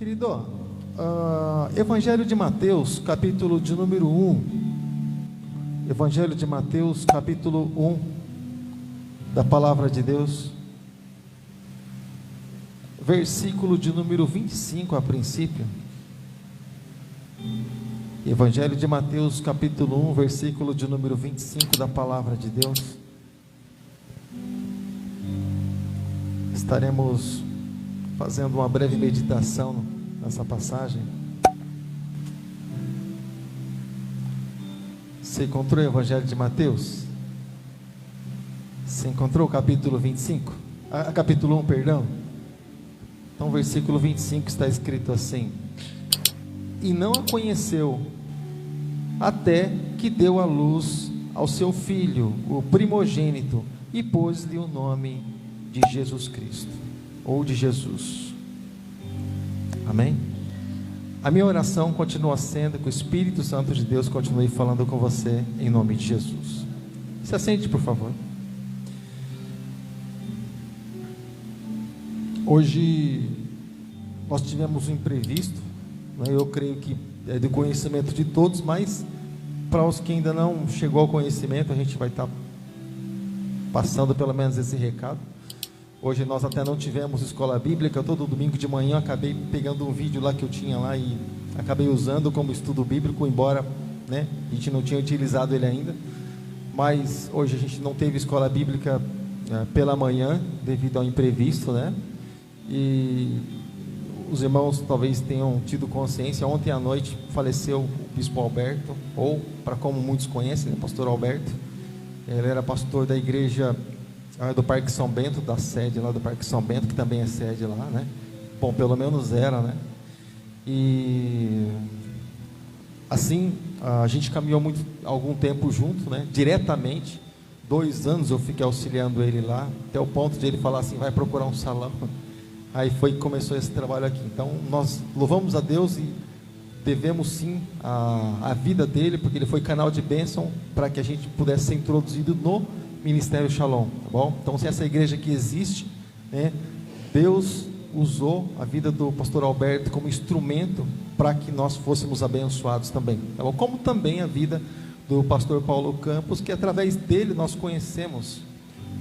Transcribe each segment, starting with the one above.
Querido, Evangelho de Mateus, capítulo de número 1. Evangelho de Mateus, capítulo 1, da palavra de Deus, versículo de número 25 a princípio. Evangelho de Mateus, capítulo 1, versículo de número 25 da palavra de Deus. Estaremos fazendo uma breve meditação nessa passagem. Você encontrou o Evangelho de Mateus? Você encontrou o capítulo 25? Capítulo 1, perdão. Então, versículo 25 está escrito assim: E não a conheceu, até que deu à luz ao seu filho, o primogênito, e pôs-lhe o nome de Jesus Cristo, ou de Jesus. Amém? A minha oração continua sendo que o Espírito Santo de Deus continue falando com você, em nome de Jesus. Se assente, por favor. Hoje nós tivemos um imprevisto, né? Eu creio que é do conhecimento de todos, mas para os que ainda não chegou ao conhecimento, a gente vai estar passando pelo menos esse recado. Hoje nós até não tivemos escola bíblica. Todo domingo de manhã eu acabei pegando um vídeo lá que eu tinha lá e acabei usando como estudo bíblico, embora, né, a gente não tinha utilizado ele ainda. Mas hoje a gente não teve escola bíblica pela manhã, devido ao imprevisto, né? E os irmãos talvez tenham tido consciência, ontem à noite faleceu o bispo Alberto, ou, para como muitos conhecem, o pastor Alberto. Ele era pastor da igreja do Parque São Bento, da sede lá do Parque São Bento, que também é sede lá, né? Bom, pelo menos era, né? E assim, a gente caminhou algum tempo junto, né? Diretamente, 2 anos eu fiquei auxiliando ele lá, até o ponto de ele falar assim: vai procurar um salão. Aí foi que começou esse trabalho aqui. Então nós louvamos a Deus e devemos sim a vida dele, porque ele foi canal de bênção para que a gente pudesse ser introduzido no Ministério Shalom, tá bom? Então, se essa igreja aqui existe, né, Deus usou a vida do pastor Alberto como instrumento para que nós fôssemos abençoados também, tá bom? Como também a vida do pastor Paulo Campos, que através dele nós conhecemos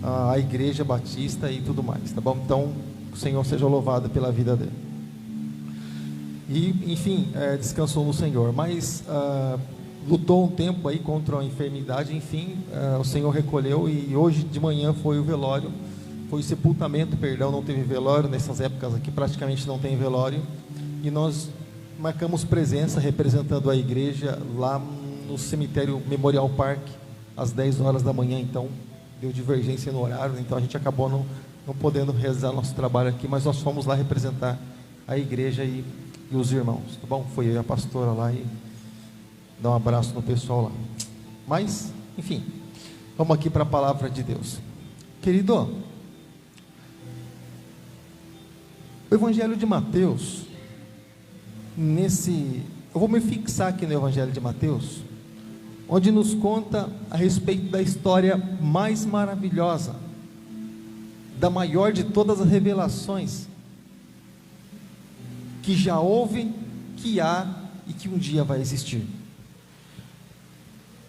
a igreja batista e tudo mais, tá bom? Então, o Senhor seja louvado pela vida dele. E, enfim, descansou no Senhor, mas lutou um tempo aí contra a enfermidade, enfim, o Senhor recolheu, e hoje de manhã foi o velório, foi o sepultamento, perdão, não teve velório, nessas épocas aqui praticamente não tem velório, e nós marcamos presença representando a igreja lá no cemitério Memorial Park, às 10 horas da manhã. Então deu divergência no horário, então a gente acabou não podendo realizar nosso trabalho aqui, mas nós fomos lá representar a igreja e os irmãos, tá bom? Foi eu e a pastora lá e dar um abraço no pessoal lá. Mas, enfim, vamos aqui para a palavra de Deus. Querido, o Evangelho de Mateus, eu vou me fixar aqui no Evangelho de Mateus, onde nos conta a respeito da história mais maravilhosa, da maior de todas as revelações que já houve, que há e que um dia vai existir.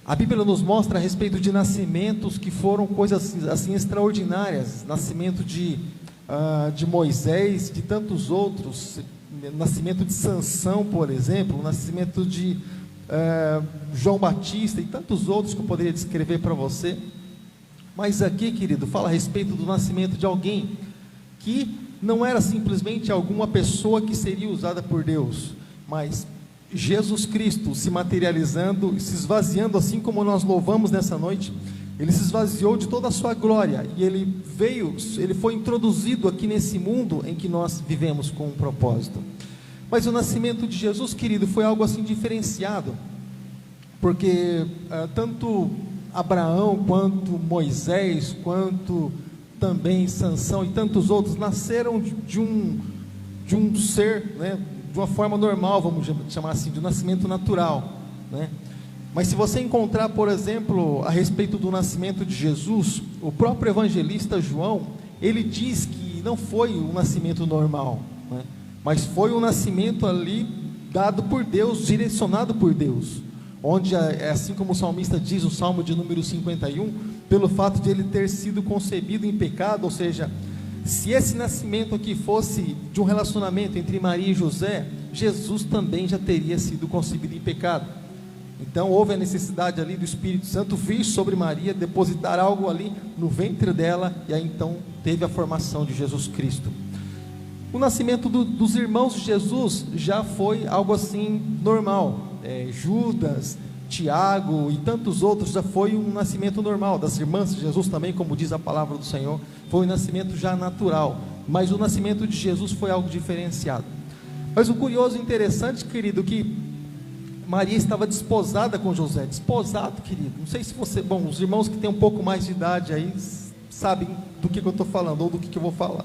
A Bíblia nos mostra a respeito de nascimentos que foram coisas assim extraordinárias, nascimento de Moisés, de tantos outros, nascimento de Sansão, por exemplo, nascimento de João Batista e tantos outros que eu poderia descrever para você. Mas aqui, querido, fala a respeito do nascimento de alguém que não era simplesmente alguma pessoa que seria usada por Deus, mas Jesus Cristo se materializando, se esvaziando, assim como nós louvamos nessa noite. Ele se esvaziou de toda a sua glória, e ele foi introduzido aqui nesse mundo em que nós vivemos com um propósito. Mas o nascimento de Jesus, querido, foi algo assim diferenciado, porque tanto Abraão, quanto Moisés, quanto também Sansão e tantos outros, nasceram de um ser, né, de uma forma normal, vamos chamar assim, de um nascimento natural, né? Mas se você encontrar, por exemplo, a respeito do nascimento de Jesus, o próprio evangelista João, ele diz que não foi um nascimento normal, né? mas foi um nascimento ali dado por Deus, direcionado por Deus, onde, assim como o salmista diz, o Salmo de número 51, pelo fato de ele ter sido concebido em pecado, ou seja, se esse nascimento aqui fosse de um relacionamento entre Maria e José, Jesus também já teria sido concebido em pecado. Então houve a necessidade ali do Espírito Santo vir sobre Maria, depositar algo ali no ventre dela, e aí então teve a formação de Jesus Cristo. O nascimento dos irmãos de Jesus já foi algo assim normal. Judas, Tiago e tantos outros já foi um nascimento normal. Das irmãs de Jesus também, como diz a palavra do Senhor, foi um nascimento já natural. Mas o nascimento de Jesus foi algo diferenciado. Mas o curioso e interessante, querido, que Maria estava desposada com José. Desposado, querido. Não sei se você... Bom, os irmãos que têm um pouco mais de idade aí sabem do que eu estou falando, ou do que eu vou falar.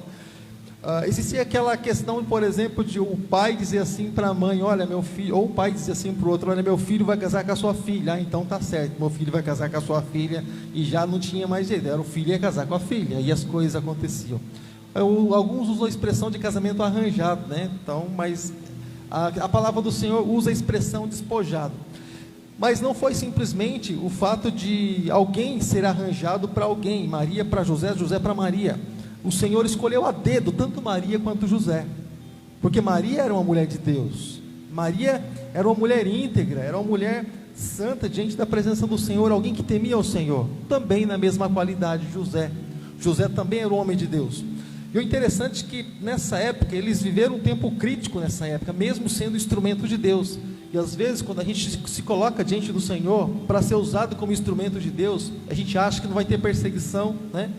Existia aquela questão, por exemplo, de o pai dizer assim para a mãe: olha, meu filho, ou o pai dizer assim para o outro: olha, meu filho vai casar com a sua filha. Então tá certo, meu filho vai casar com a sua filha. E já não tinha mais jeito, era o filho ia casar com a filha, e as coisas aconteciam. Alguns usam a expressão de casamento arranjado, né? Então, mas a palavra do Senhor usa a expressão despojado. Mas não foi simplesmente o fato de alguém ser arranjado para alguém, Maria para José, José para Maria. O Senhor escolheu a dedo tanto Maria quanto José, porque Maria era uma mulher de Deus, Maria era uma mulher íntegra, era uma mulher santa diante da presença do Senhor, alguém que temia o Senhor, também na mesma qualidade de José. José também era um homem de Deus. E o interessante é que nessa época, eles viveram um tempo crítico nessa época, mesmo sendo instrumento de Deus. E às vezes, quando a gente se coloca diante do Senhor, para ser usado como instrumento de Deus, a gente acha que não vai ter perseguição, né?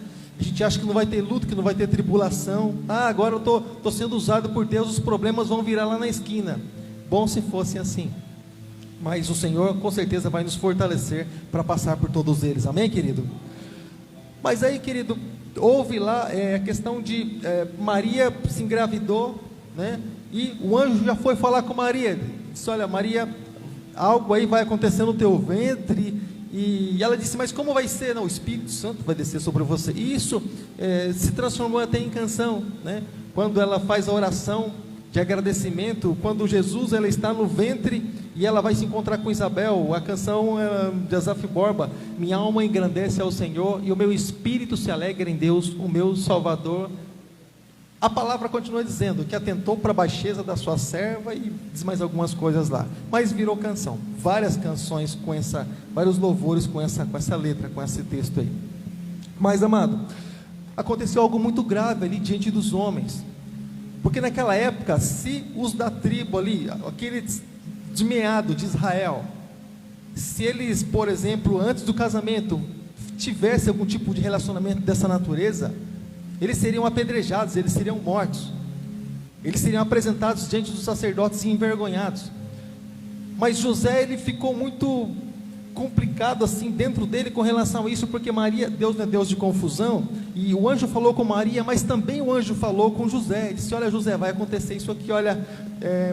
A gente acha que não vai ter luta, que não vai ter tribulação. Agora eu estou sendo usado por Deus, os problemas vão virar lá na esquina. Bom se fosse assim. Mas o Senhor com certeza vai nos fortalecer para passar por todos eles. Amém, querido? Mas aí, querido, houve lá a questão de Maria se engravidou, né? E o anjo já foi falar com Maria. Disse: olha, Maria, algo aí vai acontecer no teu ventre. E ela disse: mas como vai ser? Não, o Espírito Santo vai descer sobre você. E isso se transformou até em canção, né? Quando ela faz a oração de agradecimento, quando Jesus ela está no ventre e ela vai se encontrar com Isabel, a canção de Asaf Borba: minha alma engrandece ao Senhor e o meu espírito se alegra em Deus, o meu Salvador. A palavra continua dizendo que atentou para a baixeza da sua serva, e diz mais algumas coisas lá, mas virou canção, várias canções com vários louvores com essa letra, com esse texto aí. Mas, amado, aconteceu algo muito grave ali diante dos homens, porque naquela época, se os da tribo ali, aqueles de meado de Israel, se eles, por exemplo, antes do casamento, tivessem algum tipo de relacionamento dessa natureza, eles seriam apedrejados, eles seriam mortos, eles seriam apresentados diante dos sacerdotes e envergonhados. Mas José, ele ficou muito complicado assim dentro dele com relação a isso, porque Maria, Deus não é Deus de confusão, e o anjo falou com Maria, mas também o anjo falou com José. Ele disse: olha, José, vai acontecer isso aqui, olha,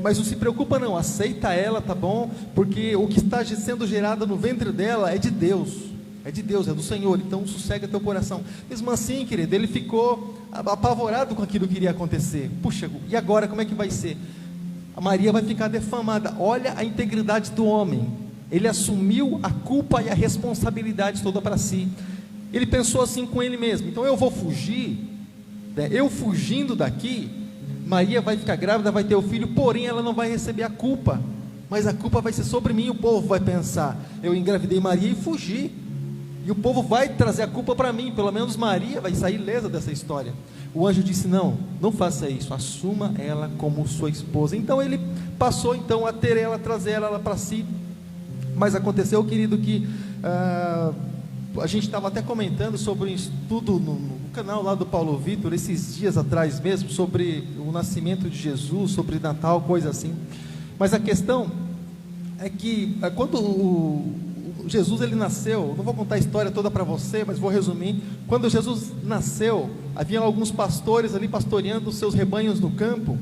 mas não se preocupa não, aceita ela, tá bom? Porque o que está sendo gerado no ventre dela é de Deus, é do Senhor, então sossega teu coração. Mesmo assim, querido, ele ficou apavorado com aquilo que iria acontecer. Puxa, e agora como é que vai ser? A Maria vai ficar defamada. Olha a integridade do homem, ele assumiu a culpa e a responsabilidade toda para si. Ele pensou assim com ele mesmo: então eu vou fugir, né? Eu fugindo daqui, Maria vai ficar grávida, vai ter o filho, porém ela não vai receber a culpa, mas a culpa vai ser sobre mim. O povo vai pensar: eu engravidei Maria e fugi, e o povo vai trazer a culpa para mim, pelo menos Maria vai sair ilesa dessa história. O anjo disse: não faça isso, assuma ela como sua esposa. Então ele passou então a ter ela, trazer ela para si. Mas aconteceu, querido, que a gente estava até comentando sobre um estudo no canal lá do Paulo Vitor, esses dias atrás mesmo, sobre o nascimento de Jesus, sobre Natal, coisa assim. Mas a questão é que quando Jesus ele nasceu, não vou contar a história toda para você, mas vou resumir. Quando Jesus nasceu, havia alguns pastores ali pastoreando os seus rebanhos no campo,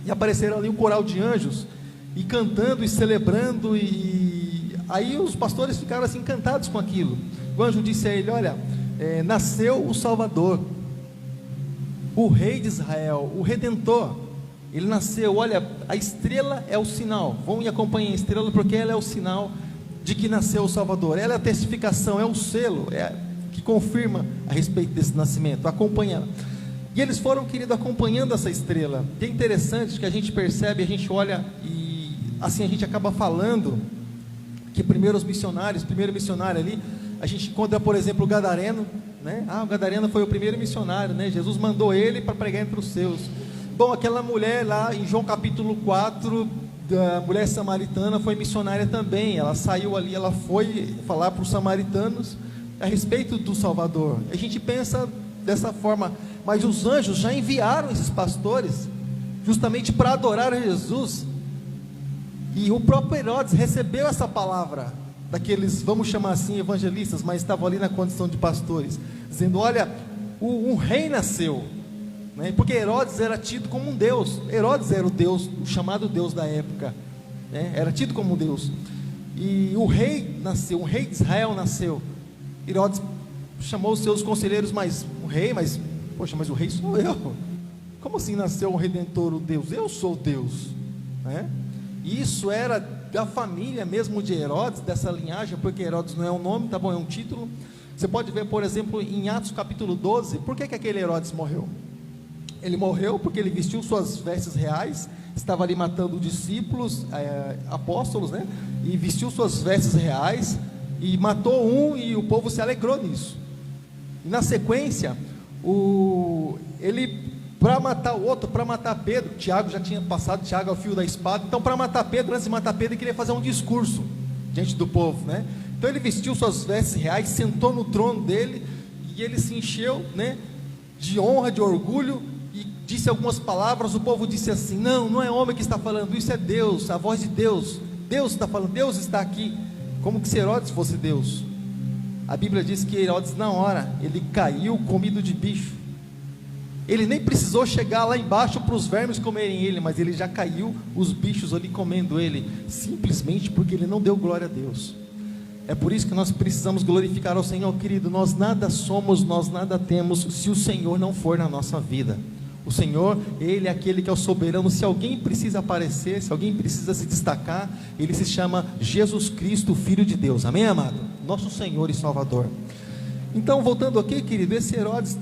e apareceram ali um coral de anjos, e cantando e celebrando, e aí os pastores ficaram assim encantados com aquilo. O anjo disse a ele: olha, nasceu o Salvador, o Rei de Israel, o Redentor. Ele nasceu, olha, a estrela é o sinal. Vão e acompanhem a estrela, porque ela é o sinal de que nasceu o Salvador. Ela é a testificação, é o selo, que confirma a respeito desse nascimento. Acompanha. E eles foram, querido, acompanhando essa estrela. E é interessante que a gente percebe, a gente olha e assim a gente acaba falando que o primeiro missionário ali, a gente encontra, por exemplo, o Gadareno, né? O Gadareno foi o primeiro missionário, né? Jesus mandou ele para pregar entre os seus. Bom, aquela mulher lá em João capítulo 4, da mulher samaritana, foi missionária também. Ela saiu ali, ela foi falar para os samaritanos a respeito do Salvador. A gente pensa dessa forma, mas os anjos já enviaram esses pastores justamente para adorar a Jesus. E o próprio Herodes recebeu essa palavra daqueles, vamos chamar assim, evangelistas, mas estavam ali na condição de pastores, dizendo: olha, um rei nasceu, né? Porque Herodes era tido como um deus. Herodes era o deus, o chamado deus da época, né? Era tido como um deus. E o rei nasceu, um rei de Israel nasceu. Herodes chamou os seus conselheiros: mas o rei, poxa, mas o rei sou eu. Como assim nasceu um redentor, o Deus? Eu sou o Deus, né? E isso era da família mesmo de Herodes, dessa linhagem, porque Herodes não é um nome, tá bom, é um título. Você pode ver, por exemplo, em Atos capítulo 12, por que aquele Herodes morreu? Ele morreu porque ele vestiu suas vestes reais, estava ali matando discípulos, apóstolos, né? E vestiu suas vestes reais, e matou um, e o povo se alegrou nisso. E na sequência, ele, para matar o outro, para matar Pedro, Tiago já tinha passado, Tiago é o fio da espada. Então, para matar Pedro, antes de matar Pedro, ele queria fazer um discurso diante do povo, né? Então ele vestiu suas vestes reais, sentou no trono dele, e ele se encheu, né, de honra, de orgulho, e disse algumas palavras. O povo disse assim: não é homem que está falando, isso é Deus, a voz de Deus. Deus está falando, Deus está aqui. Como que se Herodes fosse Deus? A Bíblia diz que Herodes, na hora, ele caiu comido de bicho. Ele nem precisou chegar lá embaixo para os vermes comerem ele, mas ele já caiu, os bichos ali comendo ele, simplesmente porque ele não deu glória a Deus. É por isso que nós precisamos glorificar ao Senhor, querido. Nós nada somos, nós nada temos, se o Senhor não for na nossa vida. O Senhor, Ele é aquele que é o soberano. Se alguém precisa aparecer, se alguém precisa se destacar, Ele se chama Jesus Cristo, Filho de Deus, amém, amado? Nosso Senhor e Salvador. Então, voltando aqui, querido, esse Herodes,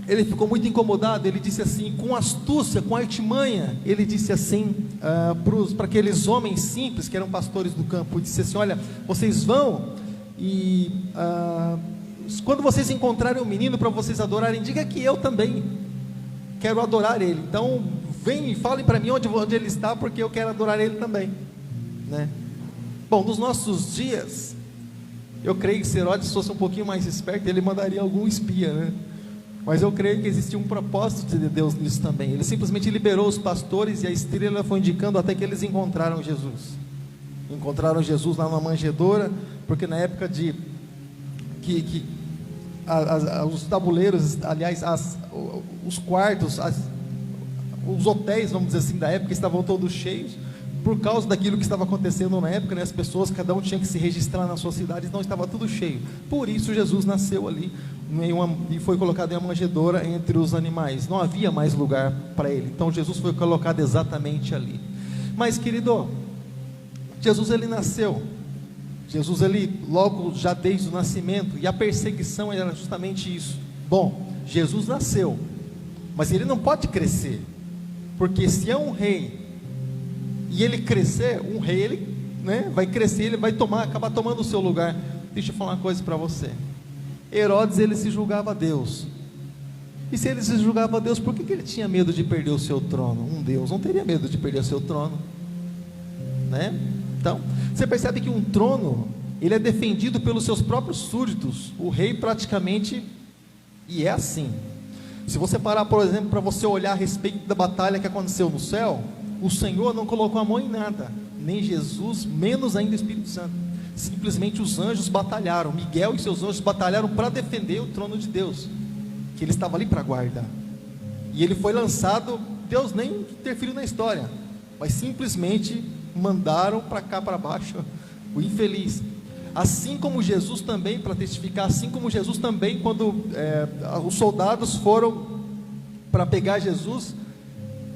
ele ficou muito incomodado. Ele disse assim, com astúcia, com artimanha, ele disse assim para aqueles homens simples que eram pastores do campo, disse assim: olha, vocês vão e quando vocês encontrarem um menino para vocês adorarem, diga que eu também quero adorar ele. Então vem e falem para mim onde ele está, porque eu quero adorar ele também, né? Bom, nos nossos dias, eu creio que se Herodes fosse um pouquinho mais esperto, ele mandaria algum espia, né? Mas eu creio que existia um propósito de Deus nisso também. Ele simplesmente liberou os pastores, e a estrela foi indicando até que eles encontraram Jesus. Encontraram Jesus lá na manjedoura, porque na época de os tabuleiros, aliás, os quartos, os hotéis, vamos dizer assim, da época estavam todos cheios, por causa daquilo que estava acontecendo na época, né? As pessoas, cada um tinha que se registrar na sua cidade, então estava tudo cheio. Por isso Jesus nasceu ali e foi colocado em uma manjedoura entre os animais. Não havia mais lugar para ele, então Jesus foi colocado exatamente ali. Mas, querido, Jesus, ele nasceu. Jesus, ele logo já desde o nascimento, e a perseguição era justamente isso. Bom, Jesus nasceu, mas ele não pode crescer, porque se é um rei e ele crescer, um rei, ele, né, vai crescer, ele vai acabar tomando o seu lugar. Deixa eu falar uma coisa para você. Herodes, ele se julgava Deus. E se ele se julgava Deus, por que ele tinha medo de perder o seu trono? Um Deus não teria medo de perder o seu trono, né? Então, você percebe que um trono, ele é defendido pelos seus próprios súditos. O rei praticamente, e é assim. Se você parar, por exemplo, para você olhar a respeito da batalha que aconteceu no céu, o Senhor não colocou a mão em nada, nem Jesus, menos ainda o Espírito Santo. Simplesmente os anjos batalharam. Miguel e seus anjos batalharam para defender o trono de Deus, que ele estava ali para guardar. E ele foi lançado, Deus nem interferiu na história, mas simplesmente mandaram para cá, para baixo, o infeliz. Assim como Jesus também, para testificar, assim como Jesus também, quando os soldados foram para pegar Jesus,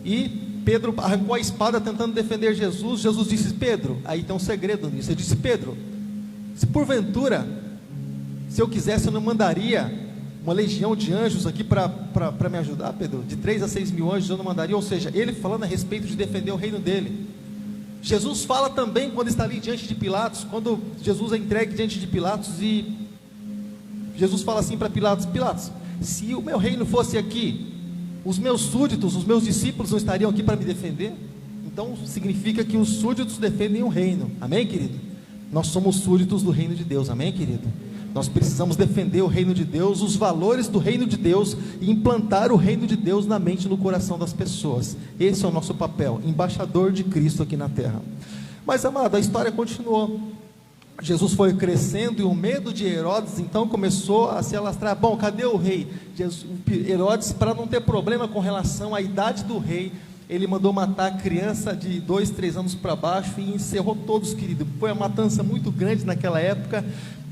e Pedro arrancou a espada tentando defender Jesus. Jesus disse: Pedro, aí tem um segredo nisso. Ele disse: Pedro, se porventura, se eu quisesse, eu não mandaria uma legião de anjos aqui para me ajudar, Pedro? De 3 a 6 mil anjos eu não mandaria? Ou seja, ele falando a respeito de defender o reino dele. Jesus fala também quando está ali diante de Pilatos, quando Jesus é entregue diante de Pilatos, e Jesus fala assim para Pilatos: Pilatos, se o meu reino fosse aqui, os meus súditos, os meus discípulos não estariam aqui para me defender? Então significa que os súditos defendem o reino, amém, querido? Nós somos súditos do reino de Deus, amém, querido? Nós precisamos defender o reino de Deus, os valores do reino de Deus, e implantar o reino de Deus na mente e no coração das pessoas. Esse é o nosso papel, embaixador de Cristo aqui na terra. Mas, amado, a história continuou. Jesus foi crescendo e o medo de Herodes então começou a se alastrar. Bom, cadê o rei? Herodes, para não ter problema com relação à idade do rei, ele mandou matar a criança de 2, 3 anos para baixo e encerrou todos, querido. Foi uma matança muito grande naquela época.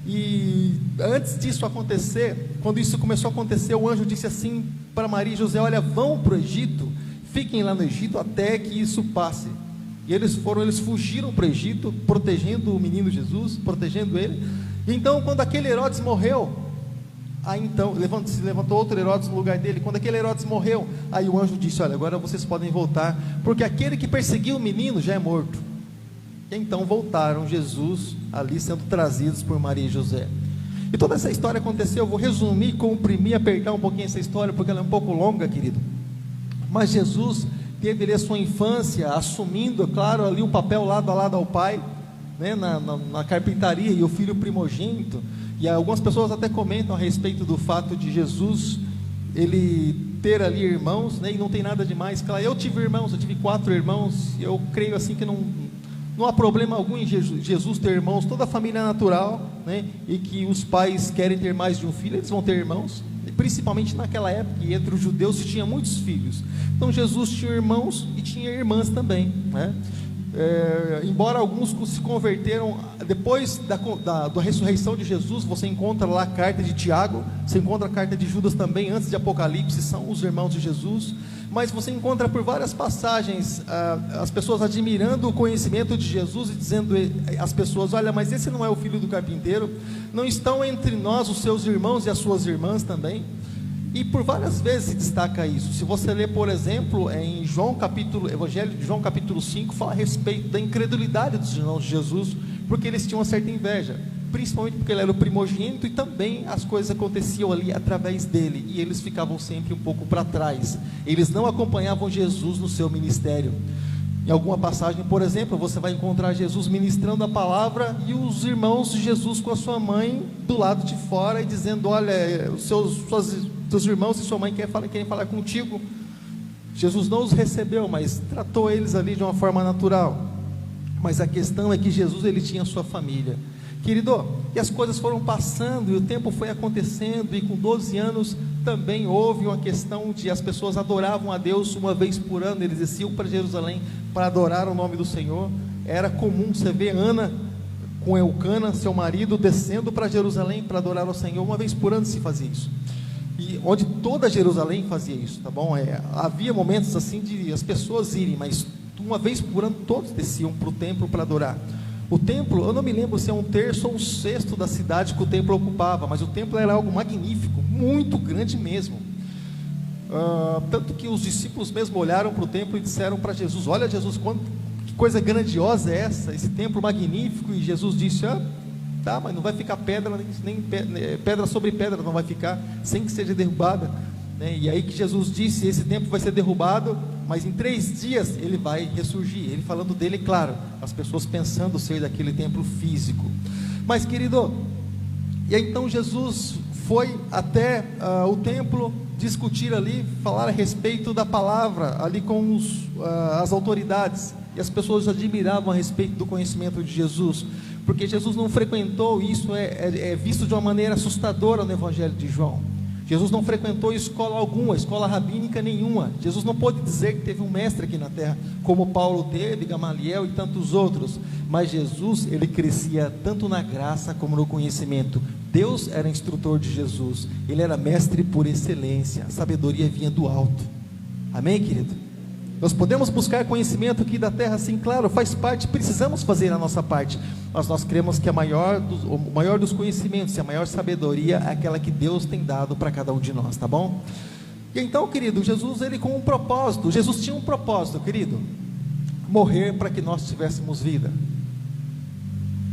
E antes disso acontecer, quando isso começou a acontecer, o anjo disse assim para Maria e José: olha, vão para o Egito, fiquem lá no Egito até que isso passe. E eles fugiram para o Egito, protegendo o menino Jesus, protegendo ele. E então, quando aquele Herodes morreu, aí então se levantou outro Herodes no lugar dele. Quando aquele Herodes morreu, aí o anjo disse: olha, agora vocês podem voltar, porque aquele que perseguiu o menino já é morto. E então voltaram, Jesus ali sendo trazidos por Maria e José. E toda essa história aconteceu. Eu vou resumir, comprimir, apertar um pouquinho essa história, porque ela é um pouco longa, querido. Mas Jesus teve ali a sua infância, assumindo, claro, ali o papel lado a lado ao pai, né, na carpintaria, e o filho primogênito. E algumas pessoas até comentam a respeito do fato de Jesus, ele ter ali irmãos, né, e não tem nada demais. Claro, eu tive irmãos, eu tive 4 irmãos, eu creio assim que não há problema algum em Jesus ter irmãos. Toda a família é natural, né? E que os pais querem ter mais de um filho, eles vão ter irmãos, e principalmente naquela época, e entre os judeus se tinha muitos filhos. Então Jesus tinha irmãos e tinha irmãs também, né? Embora alguns se converteram depois da ressurreição de Jesus. Você encontra lá a carta de Tiago, você encontra a carta de Judas também, antes de Apocalipse, são os irmãos de Jesus. Mas você encontra por várias passagens as pessoas admirando o conhecimento de Jesus e dizendo às pessoas: olha, mas esse não é o filho do carpinteiro? Não estão entre nós os seus irmãos e as suas irmãs também? E por várias vezes se destaca isso. Se você ler, por exemplo, em Evangelho de João capítulo 5, fala a respeito da incredulidade dos irmãos de Jesus, porque eles tinham uma certa inveja, principalmente porque ele era o primogênito, e também as coisas aconteciam ali através dele, e eles ficavam sempre um pouco para trás. Eles não acompanhavam Jesus no seu ministério. Em alguma passagem, por exemplo, você vai encontrar Jesus ministrando a palavra e os irmãos de Jesus com a sua mãe do lado de fora, e dizendo: olha, seus irmãos e sua mãe querem falar contigo. Jesus não os recebeu, mas tratou eles ali de uma forma natural. Mas a questão é que Jesus, ele tinha a sua família, querido, e as coisas foram passando, e o tempo foi acontecendo, e com 12 anos também houve uma questão de as pessoas adoravam a Deus uma vez por ano. Eles desciam para Jerusalém para adorar o nome do Senhor. Era comum você ver Ana com Eucana, seu marido, descendo para Jerusalém para adorar ao Senhor. Uma vez por ano se fazia isso, e onde toda Jerusalém fazia isso, tá bom? Havia momentos assim de as pessoas irem, mas uma vez por ano todos desciam para o templo para adorar. O templo, eu não me lembro se é 1/3 ou 1/6 da cidade que o templo ocupava, mas o templo era algo magnífico, muito grande mesmo. Tanto que os discípulos mesmo olharam para o templo e disseram para Jesus: olha, Jesus, que coisa grandiosa é essa, esse templo magnífico. E Jesus disse: tá, mas não vai ficar pedra, nem pedra sobre pedra não vai ficar, sem que seja derrubada, né? E aí que Jesus disse: esse templo vai ser derrubado, mas em 3 dias ele vai ressurgir. Ele falando dele, claro, as pessoas pensando ser daquele templo físico. Mas, querido, e aí então Jesus foi até o templo discutir ali, falar a respeito da palavra ali com as autoridades, e as pessoas admiravam a respeito do conhecimento de Jesus, porque Jesus não frequentou. Isso é visto de uma maneira assustadora no Evangelho de João. Jesus não frequentou escola alguma, escola rabínica nenhuma. Jesus não pôde dizer que teve um mestre aqui na terra, como Paulo teve, Gamaliel e tantos outros. Mas Jesus, ele crescia tanto na graça como no conhecimento. Deus era instrutor de Jesus, ele era mestre por excelência. A sabedoria vinha do alto. Amém, querido? Nós podemos buscar conhecimento aqui da terra, sim, claro, faz parte, precisamos fazer a nossa parte, mas nós cremos que o maior dos conhecimentos e a maior sabedoria é aquela que Deus tem dado para cada um de nós, tá bom? E então, querido, Jesus, ele com um propósito, Jesus tinha um propósito, querido, morrer para que nós tivéssemos vida,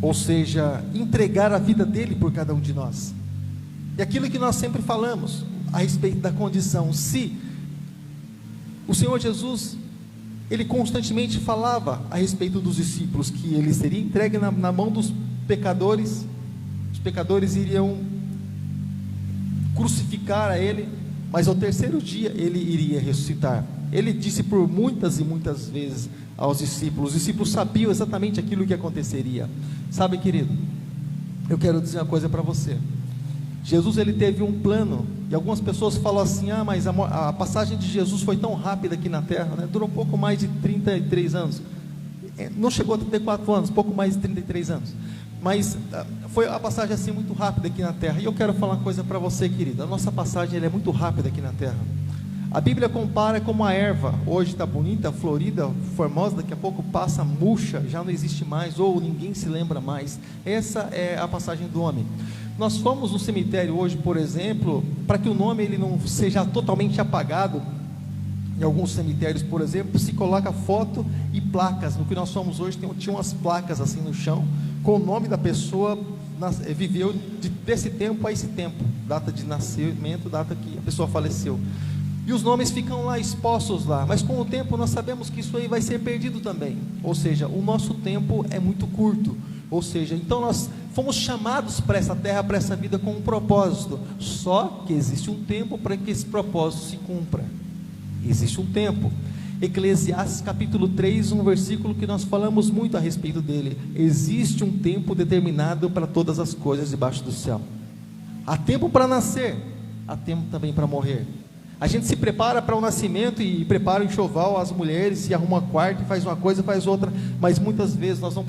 ou seja, entregar a vida dele por cada um de nós. E aquilo que nós sempre falamos a respeito da condição, se o Senhor Jesus, ele constantemente falava a respeito dos discípulos, que ele seria entregue na mão dos pecadores, os pecadores iriam crucificar a ele, mas ao terceiro dia ele iria ressuscitar. Ele disse por muitas e muitas vezes aos discípulos, os discípulos sabiam exatamente aquilo que aconteceria. Sabe, querido, eu quero dizer uma coisa para você. Jesus, ele teve um plano, e algumas pessoas falam assim, mas a passagem de Jesus foi tão rápida aqui na terra, né? Durou pouco mais de 33 anos, não chegou a 34 anos, pouco mais de 33 anos, mas foi a passagem assim muito rápida aqui na terra. E eu quero falar uma coisa para você, querido, a nossa passagem ela é muito rápida aqui na terra. A Bíblia compara como a erva, hoje está bonita, florida, formosa, daqui a pouco passa, murcha, já não existe mais, ou ninguém se lembra mais. Essa é a passagem do homem. Nós fomos no cemitério hoje, por exemplo, para que o nome ele não seja totalmente apagado. Em alguns cemitérios, por exemplo, se coloca foto e placas. No que nós fomos hoje, tinha umas placas assim no chão, com o nome da pessoa, viveu desse tempo a esse tempo, data de nascimento, data que a pessoa faleceu. E os nomes ficam lá expostos lá, mas com o tempo nós sabemos que isso aí vai ser perdido também, ou seja, o nosso tempo é muito curto, ou seja, então nós fomos chamados para essa terra, para essa vida com um propósito, só que existe um tempo para que esse propósito se cumpra, existe um tempo. Eclesiastes capítulo 3, um versículo que nós falamos muito a respeito dele, existe um tempo determinado para todas as coisas debaixo do céu, há tempo para nascer, há tempo também para morrer. A gente se prepara para o nascimento e prepara o enxoval, as mulheres se arruma um quarto, faz uma coisa, faz outra, mas muitas vezes nós não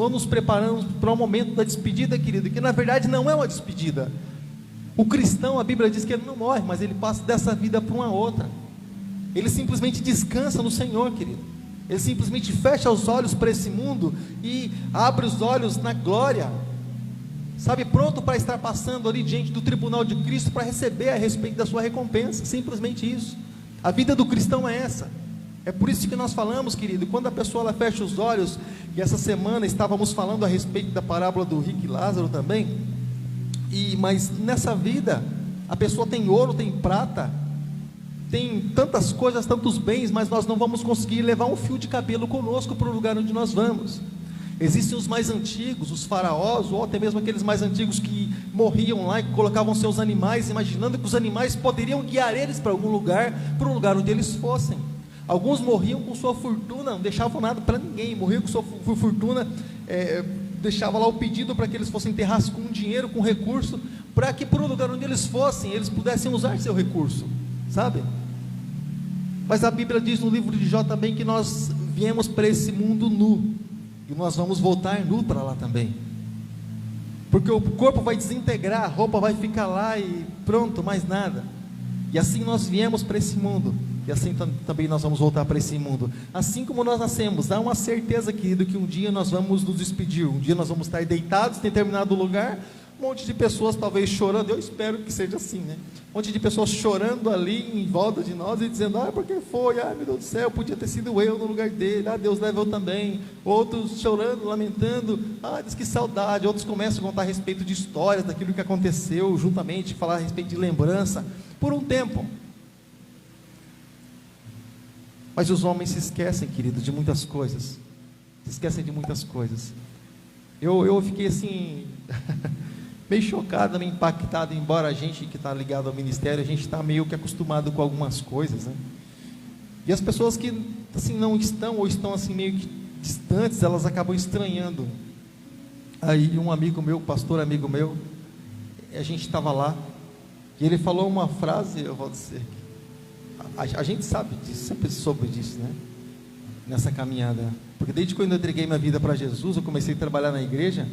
nos preparamos para o momento da despedida, querido, que na verdade não é uma despedida. O cristão, a Bíblia diz que ele não morre, mas ele passa dessa vida para uma outra. Ele simplesmente descansa no Senhor, querido. Ele simplesmente fecha os olhos para esse mundo e abre os olhos na glória, sabe, pronto para estar passando ali diante do tribunal de Cristo para receber a respeito da sua recompensa, simplesmente isso. A vida do cristão é essa. É por isso que nós falamos, querido, quando a pessoa ela fecha os olhos, e essa semana estávamos falando a respeito da parábola do rico e Lázaro também, mas nessa vida, a pessoa tem ouro, tem prata, tem tantas coisas, tantos bens, mas nós não vamos conseguir levar um fio de cabelo conosco para o lugar onde nós vamos. Existem os mais antigos, os faraós, ou até mesmo aqueles mais antigos que morriam lá e colocavam seus animais, imaginando que os animais poderiam guiar eles para algum lugar, para o lugar onde eles fossem. Alguns morriam com sua fortuna, não deixavam nada para ninguém, morriam com sua fortuna, deixava lá o pedido para que eles fossem enterrados com dinheiro, com recurso, para que para o lugar onde eles fossem, eles pudessem usar seu recurso, sabe? Mas a Bíblia diz no livro de Jó também que nós viemos para esse mundo nu, e nós vamos voltar nu para lá também, porque o corpo vai desintegrar, a roupa vai ficar lá e pronto, mais nada. E assim nós viemos para esse mundo, e assim também nós vamos voltar para esse mundo. Assim como nós nascemos, há uma certeza, querido, que um dia nós vamos nos despedir, um dia nós vamos estar deitados em determinado lugar, um monte de pessoas talvez chorando, eu espero que seja assim, né? Um monte de pessoas chorando ali em volta de nós e dizendo, porque foi, meu Deus do céu, podia ter sido eu no lugar dele, Deus leva eu também. Outros chorando, lamentando, diz que saudade. Outros começam a contar a respeito de histórias, daquilo que aconteceu juntamente, falar a respeito de lembrança, por um tempo. Mas os homens se esquecem, querido, de muitas coisas, se esquecem de muitas coisas. Eu fiquei assim... meio chocado, meio impactado, embora a gente que está ligado ao ministério, a gente está meio que acostumado com algumas coisas, né? E as pessoas que assim não estão, ou estão assim meio que distantes, elas acabam estranhando. Aí um amigo meu, pastor amigo meu, a gente estava lá, e ele falou uma frase, eu vou dizer, a gente sabe disso, sempre soube disso, né? Nessa caminhada, porque desde quando eu entreguei minha vida para Jesus, eu comecei a trabalhar na igreja.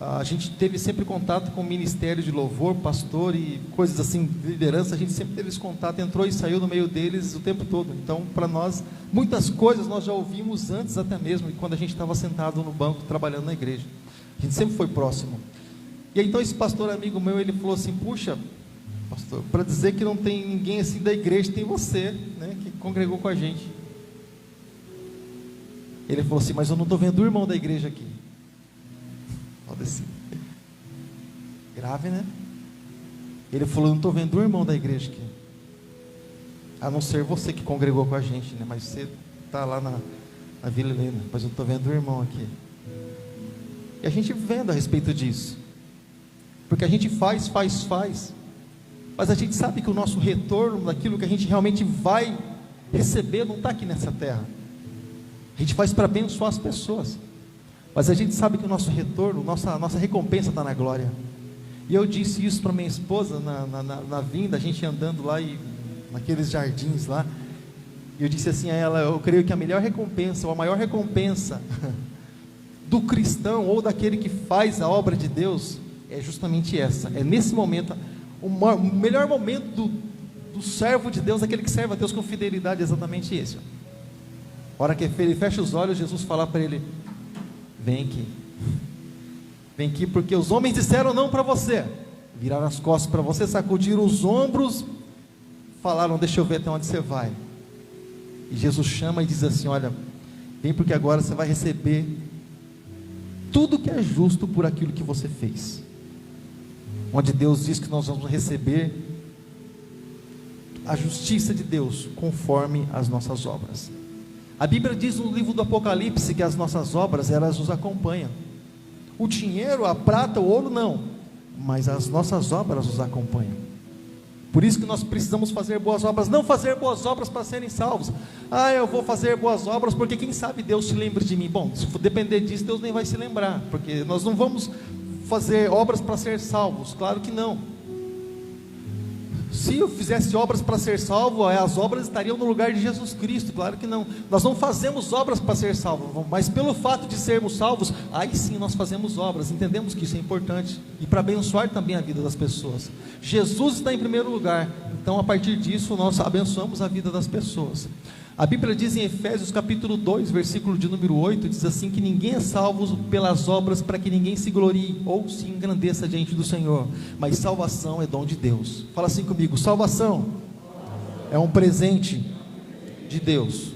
A gente teve sempre contato com o ministério de louvor, pastor e coisas assim, liderança, a gente sempre teve esse contato, entrou e saiu no meio deles o tempo todo. Então, para nós, muitas coisas nós já ouvimos antes até mesmo, quando a gente estava sentado no banco, trabalhando na igreja. A gente sempre foi próximo. E aí, então, esse pastor amigo meu, ele falou assim, puxa, pastor, para dizer que não tem ninguém assim da igreja, tem você, né, que congregou com a gente. Ele falou assim, mas eu não estou vendo o irmão da igreja aqui. Olha assim. Grave, né? Ele falou, eu não estou vendo o irmão da igreja aqui. A não ser você que congregou com a gente, né? Mas você está lá na Vila Helena, mas eu não estou vendo o irmão aqui. E a gente vendo a respeito disso. Porque a gente faz, mas a gente sabe que o nosso retorno daquilo que a gente realmente vai receber não está aqui nessa terra. A gente faz para abençoar as pessoas, mas a gente sabe que o nosso retorno, nossa recompensa está na glória. E eu disse isso para minha esposa na vinda, a gente andando lá naqueles jardins lá, e eu disse assim a ela, eu creio que a melhor recompensa, ou a maior recompensa do cristão, ou daquele que faz a obra de Deus, é justamente essa, é nesse momento, o melhor momento do servo de Deus, aquele que serve a Deus com fidelidade, é exatamente esse. A hora que ele fecha os olhos, Jesus fala para ele, vem aqui, porque os homens disseram não para você, viraram as costas para você, sacudiram os ombros, falaram, deixa eu ver até onde você vai. E Jesus chama e diz assim, olha, vem porque agora você vai receber tudo que é justo por aquilo que você fez. Onde Deus diz que nós vamos receber a justiça de Deus conforme as nossas obras. A Bíblia diz no livro do Apocalipse que as nossas obras, elas nos acompanham. O dinheiro, a prata, o ouro não, mas as nossas obras nos acompanham. Por isso que nós precisamos fazer boas obras, não fazer boas obras para serem salvos. Eu vou fazer boas obras porque quem sabe Deus se lembre de mim. Bom, se depender disso, Deus nem vai se lembrar, porque nós não vamos fazer obras para ser salvos, claro que não. Se eu fizesse obras para ser salvo, as obras estariam no lugar de Jesus Cristo, claro que não. Nós não fazemos obras para ser salvos, mas pelo fato de sermos salvos, aí sim nós fazemos obras, entendemos que isso é importante, e para abençoar também a vida das pessoas. Jesus está em primeiro lugar, então a partir disso nós abençoamos a vida das pessoas. A Bíblia diz em Efésios capítulo 2, versículo de número 8, diz assim, que ninguém é salvo pelas obras para que ninguém se glorie, ou se engrandeça diante do Senhor, mas salvação é dom de Deus. Fala assim comigo, salvação é um presente de Deus.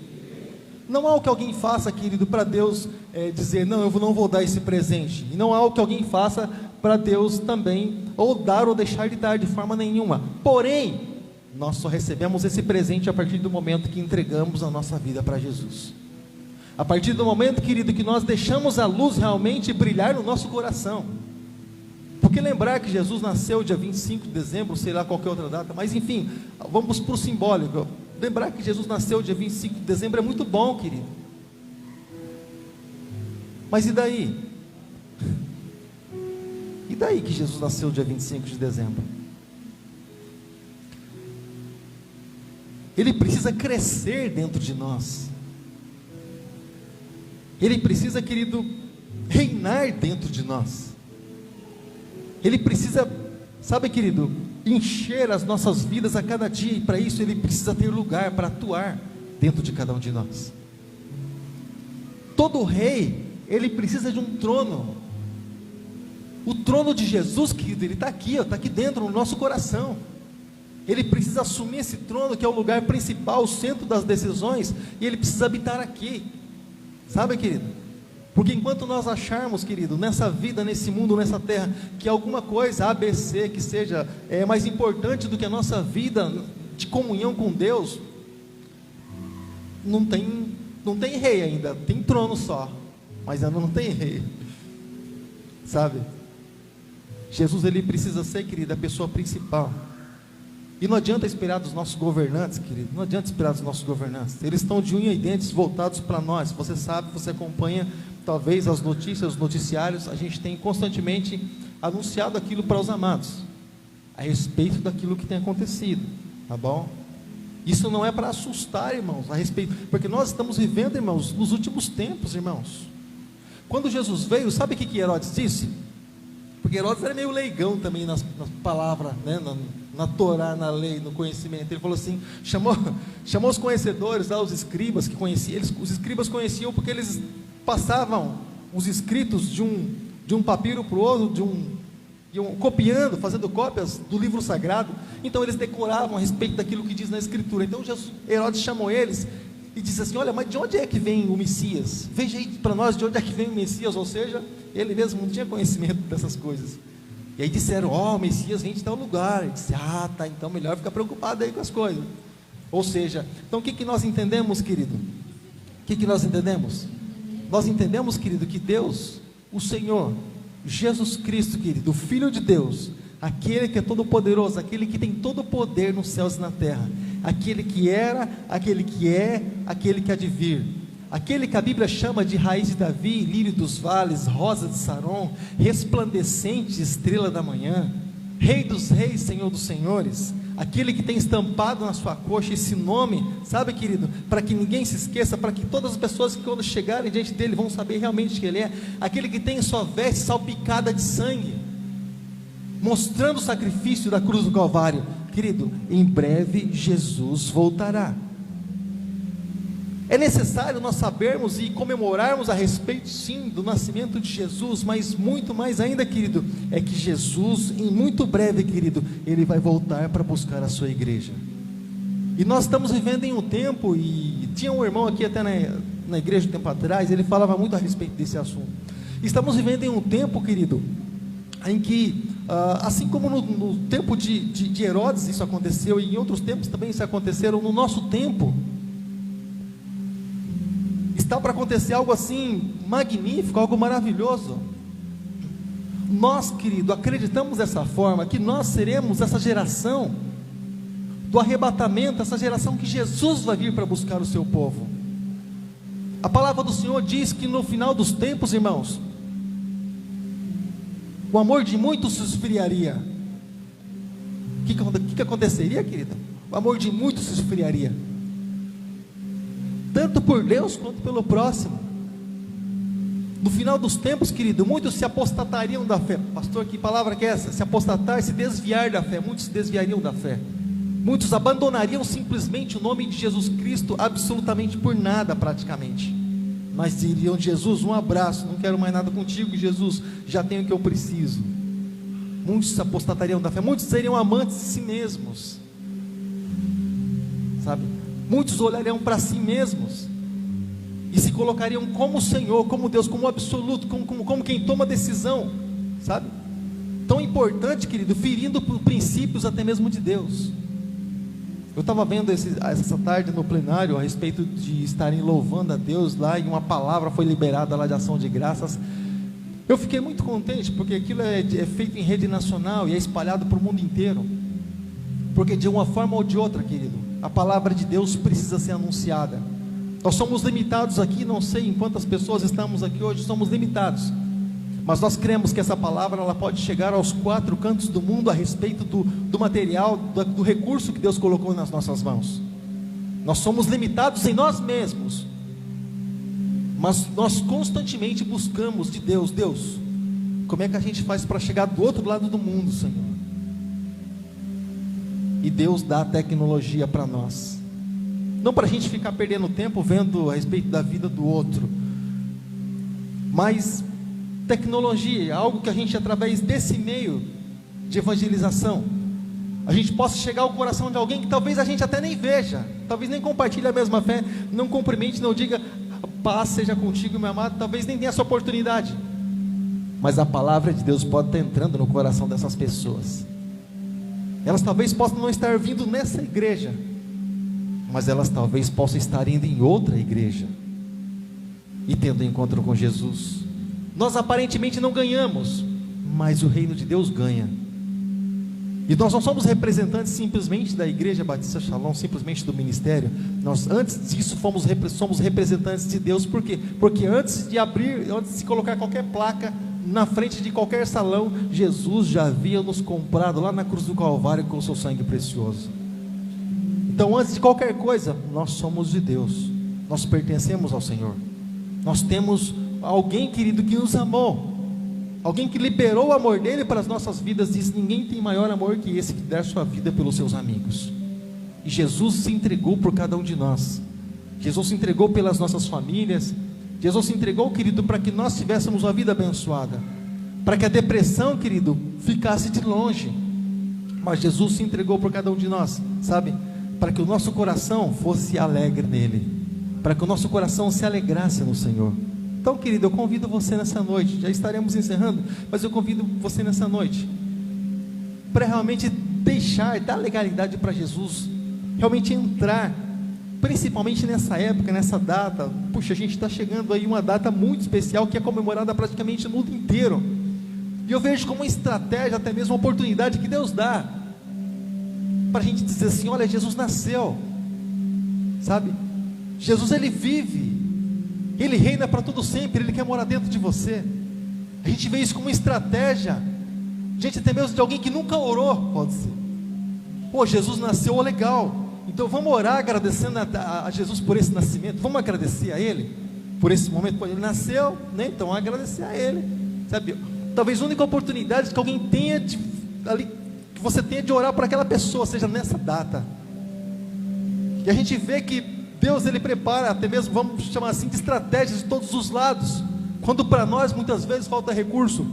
Não há algo que alguém faça, querido, para Deus dizer, não, eu não vou dar esse presente, e não há algo que alguém faça para Deus também, ou dar ou deixar de dar de forma nenhuma. Porém, nós só recebemos esse presente a partir do momento que entregamos a nossa vida para Jesus. A partir do momento, querido, que nós deixamos a luz realmente brilhar no nosso coração. Porque lembrar que Jesus nasceu dia 25 de dezembro, sei lá qualquer outra data, mas enfim, vamos para o simbólico. Lembrar que Jesus nasceu dia 25 de dezembro é muito bom, querido. Mas e daí? E daí que Jesus nasceu dia 25 de dezembro? Ele precisa crescer dentro de nós. Ele precisa, querido, reinar dentro de nós. Ele precisa, sabe, querido, encher as nossas vidas a cada dia, e para isso ele precisa ter lugar para atuar dentro de cada um de nós. Todo rei, ele precisa de um trono. O trono de Jesus, querido, ele está aqui, está aqui dentro, no nosso coração. Ele precisa assumir esse trono, que é o lugar principal, o centro das decisões, e ele precisa habitar aqui, sabe, querido? Porque enquanto nós acharmos, querido, nessa vida, nesse mundo, nessa terra, que alguma coisa, ABC, que seja mais importante do que a nossa vida de comunhão com Deus, não tem rei ainda, tem trono só, mas ainda não tem rei, sabe? Jesus, ele precisa ser, querido, a pessoa principal. E não adianta esperar dos nossos governantes, querido, não adianta esperar dos nossos governantes, eles estão de unha e dentes voltados para nós. Você sabe, você acompanha talvez as notícias, os noticiários, a gente tem constantemente anunciado aquilo para os amados, a respeito daquilo que tem acontecido, tá bom? Isso não é para assustar, irmãos, a respeito, porque nós estamos vivendo, irmãos, nos últimos tempos, irmãos. Quando Jesus veio, sabe o que Herodes disse? Porque Herodes era meio leigão também nas palavras, né? Na Torá, na lei, no conhecimento. Ele falou assim, chamou os conhecedores, os escribas que conheciam. Os escribas conheciam porque eles passavam os escritos de um papiro para o outro, copiando, fazendo cópias do livro sagrado. Então eles decoravam a respeito daquilo que diz na Escritura. Então Herodes chamou eles e disse assim: olha, mas de onde é que vem o Messias? Veja aí para nós de onde é que vem o Messias. Ou seja, ele mesmo não tinha conhecimento dessas coisas. E aí disseram: o Messias vem de tal lugar. Ele disse: tá, então melhor ficar preocupado aí com as coisas. Ou seja, então o que nós entendemos, querido? O que nós entendemos? Nós entendemos, querido, que Deus, o Senhor, Jesus Cristo, querido, o Filho de Deus, aquele que é todo poderoso, aquele que tem todo o poder nos céus e na terra, aquele que era, aquele que é, aquele que há de vir, aquele que a Bíblia chama de raiz de Davi, lírio dos vales, rosa de Saron, resplandecente estrela da manhã, Rei dos reis, Senhor dos senhores, aquele que tem estampado na sua coxa esse nome, sabe, querido, para que ninguém se esqueça, para que todas as pessoas que quando chegarem diante dele vão saber realmente que ele é, aquele que tem sua veste salpicada de sangue, mostrando o sacrifício da cruz do Calvário. Querido, em breve Jesus voltará. É necessário nós sabermos e comemorarmos a respeito, sim, do nascimento de Jesus, mas muito mais ainda, querido, é que Jesus, em muito breve, querido, ele vai voltar para buscar a sua igreja. E nós estamos vivendo em um tempo, e tinha um irmão aqui até na igreja um tempo atrás, ele falava muito a respeito desse assunto. Estamos vivendo em um tempo, querido, em que, assim como no tempo de Herodes isso aconteceu, e em outros tempos também isso aconteceram, no nosso tempo está para acontecer algo assim magnífico, algo maravilhoso. Nós, querido, acreditamos dessa forma, que nós seremos essa geração do arrebatamento, essa geração que Jesus vai vir para buscar o seu povo. A palavra do Senhor diz que no final dos tempos, irmãos, o amor de muitos se esfriaria. O que aconteceria, querido? O amor de muitos se esfriaria, tanto por Deus quanto pelo próximo. No final dos tempos, querido, muitos se apostatariam da fé. Pastor, que palavra que é essa? Se apostatar, se desviar da fé. Muitos se desviariam da fé. Muitos abandonariam simplesmente o nome de Jesus Cristo, absolutamente por nada praticamente. Mas diriam: Jesus, um abraço, não quero mais nada contigo, Jesus, já tenho o que eu preciso. Muitos se apostatariam da fé. Muitos seriam amantes de si mesmos, sabe? Muitos olhariam para si mesmos e se colocariam como Senhor, como Deus, como absoluto, como quem toma decisão, sabe? Tão importante, querido, ferindo princípios até mesmo de Deus. Eu estava vendo essa tarde no plenário a respeito de estarem louvando a Deus lá, e uma palavra foi liberada lá de ação de graças. Eu fiquei muito contente, porque aquilo é feito em rede nacional e é espalhado para o mundo inteiro, porque de uma forma ou de outra, querido, a palavra de Deus precisa ser anunciada. Nós somos limitados aqui, não sei em quantas pessoas estamos aqui hoje, somos limitados, mas nós cremos que essa palavra ela pode chegar aos 4 cantos do mundo a respeito do material, do recurso que Deus colocou nas nossas mãos. Nós somos limitados em nós mesmos, mas nós constantemente buscamos de Deus: Deus, como é que a gente faz para chegar do outro lado do mundo, Senhor? E Deus dá a tecnologia para nós, não para a gente ficar perdendo tempo vendo a respeito da vida do outro, mas tecnologia, algo que a gente, através desse meio de evangelização, a gente possa chegar ao coração de alguém que talvez a gente até nem veja, talvez nem compartilhe a mesma fé, não cumprimente, não diga paz seja contigo, meu amado, talvez nem tenha essa oportunidade, mas a palavra de Deus pode estar entrando no coração dessas pessoas. Elas talvez possam não estar vindo nessa igreja, mas elas talvez possam estar indo em outra igreja e tendo encontro com Jesus. Nós aparentemente não ganhamos, mas o reino de Deus ganha. E nós não somos representantes simplesmente da Igreja Batista Shalom, simplesmente do ministério. Nós, antes disso, somos representantes de Deus. Por quê? Porque antes de colocar qualquer placa na frente de qualquer salão, Jesus já havia nos comprado lá na cruz do Calvário com o seu sangue precioso. Então, antes de qualquer coisa, nós somos de Deus, nós pertencemos ao Senhor, nós temos alguém, querido, que nos amou, alguém que liberou o amor dele para as nossas vidas, diz: ninguém tem maior amor que esse, que der sua vida pelos seus amigos. E Jesus se entregou por cada um de nós. Jesus se entregou pelas nossas famílias. Jesus se entregou, querido, para que nós tivéssemos uma vida abençoada, para que a depressão, querido, ficasse de longe. Mas Jesus se entregou por cada um de nós, sabe? Para que o nosso coração fosse alegre nele, para que o nosso coração se alegrasse no Senhor. Então, querido, eu convido você nessa noite, já estaremos encerrando, mas eu convido você nessa noite, para realmente dar legalidade para Jesus, realmente entrar, principalmente nessa época, nessa data. Puxa, a gente está chegando aí uma data muito especial, que é comemorada praticamente no mundo inteiro, e eu vejo como uma estratégia, até mesmo uma oportunidade que Deus dá, para a gente dizer assim: olha, Jesus nasceu, sabe? Jesus, ele vive, ele reina para todo sempre, ele quer morar dentro de você. A gente vê isso como uma estratégia, gente, até mesmo de alguém que nunca orou, pode ser. Pô, Jesus nasceu, legal, então vamos orar agradecendo a Jesus por esse nascimento, vamos agradecer a Ele por esse momento. Pô, Ele nasceu, né? Então vamos agradecer a Ele, sabe? Talvez a única oportunidade que alguém tenha ali, que você tenha de orar por aquela pessoa, seja nessa data. E a gente vê que Deus, ele prepara, até mesmo, vamos chamar assim, de estratégias de todos os lados. Quando para nós muitas vezes falta recurso,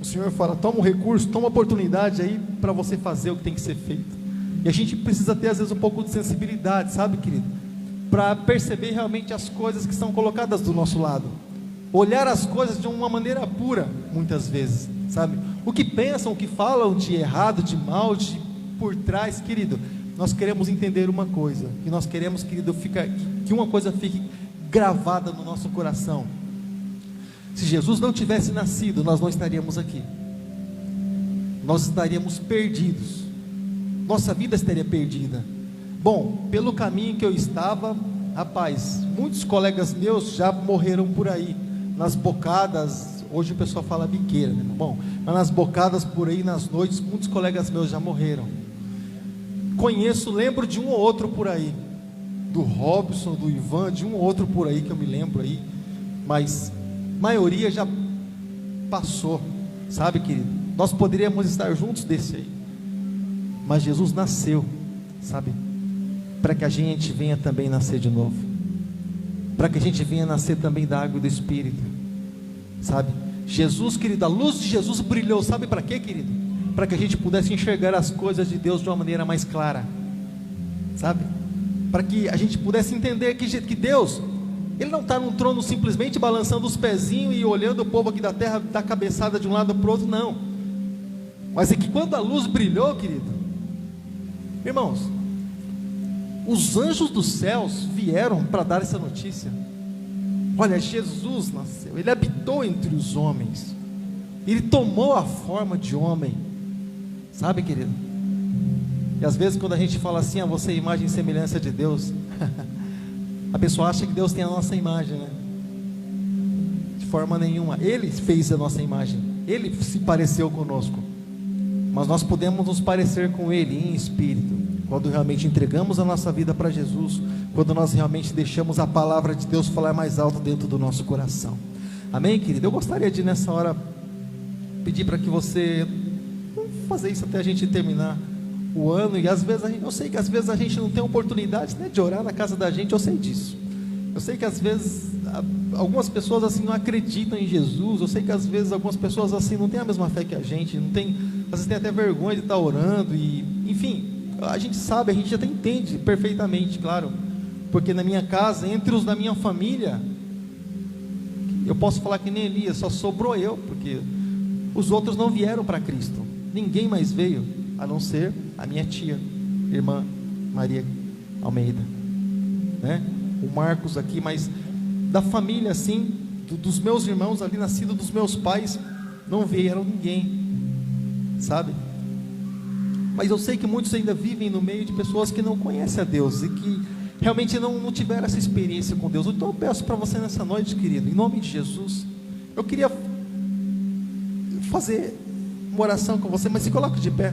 o Senhor fala: toma um recurso, toma uma oportunidade aí para você fazer o que tem que ser feito. E a gente precisa ter às vezes um pouco de sensibilidade, sabe, querido, para perceber realmente as coisas que são colocadas do nosso lado, olhar as coisas de uma maneira pura, muitas vezes, sabe, o que pensam, o que falam de errado, de mal, de por trás, querido. Nós queremos entender uma coisa, e nós queremos, querido, que uma coisa fique gravada no nosso coração: se Jesus não tivesse nascido, nós não estaríamos aqui, nós estaríamos perdidos, nossa vida estaria perdida. Bom, pelo caminho que eu estava, rapaz, muitos colegas meus já morreram por aí, nas bocadas. Hoje o pessoal fala biqueira, né? Bom, mas nas bocadas por aí, nas noites, muitos colegas meus já morreram. Lembro de um ou outro por aí, do Robson, do Ivan, de um ou outro por aí que eu me lembro aí, mas a maioria já passou, sabe, querido? Nós poderíamos estar juntos desse aí, mas Jesus nasceu, sabe, para que a gente venha também nascer de novo, para que a gente venha nascer também da água e do Espírito, sabe? Jesus, querido, a luz de Jesus brilhou, sabe para quê, querido? Para que a gente pudesse enxergar as coisas de Deus de uma maneira mais clara, sabe? Para que a gente pudesse entender que Deus, Ele não está no trono simplesmente balançando os pezinhos e olhando o povo aqui da terra, da cabeçada de um lado para o outro, não. Mas é que quando a luz brilhou, querido, irmãos, os anjos dos céus vieram para dar essa notícia: olha, Jesus nasceu, Ele habitou entre os homens, Ele tomou a forma de homem, sabe, querido? E às vezes quando a gente fala assim: você é imagem e semelhança de Deus, a pessoa acha que Deus tem a nossa imagem, né? De forma nenhuma. Ele fez a nossa imagem, Ele se pareceu conosco, mas nós podemos nos parecer com Ele em espírito, quando realmente entregamos a nossa vida para Jesus, quando nós realmente deixamos a palavra de Deus falar mais alto dentro do nosso coração. Amém, querido? Eu gostaria de nessa hora pedir para que você, vamos fazer isso até a gente terminar o ano. E às vezes eu sei que às vezes a gente não tem oportunidade, né, de orar na casa da gente. Eu sei disso. Eu sei que às vezes algumas pessoas assim não acreditam em Jesus. Eu sei que às vezes algumas pessoas assim não têm a mesma fé que a gente, não tem, às vezes tem até vergonha de estar orando, e enfim, a gente sabe, a gente até entende perfeitamente, claro, porque na minha casa, entre os da minha família, eu posso falar que nem Elias, só sobrou eu, porque os outros não vieram para Cristo, ninguém mais veio, a não ser a minha tia, irmã Maria Almeida, né? O Marcos aqui, mas da família assim, dos meus irmãos ali, nascidos dos meus pais, não vieram ninguém, sabe? Mas eu sei que muitos ainda vivem no meio de pessoas que não conhecem a Deus, e que realmente não tiveram essa experiência com Deus. Então eu peço para você nessa noite, querido, em nome de Jesus, eu queria fazer uma oração com você, mas se coloque de pé.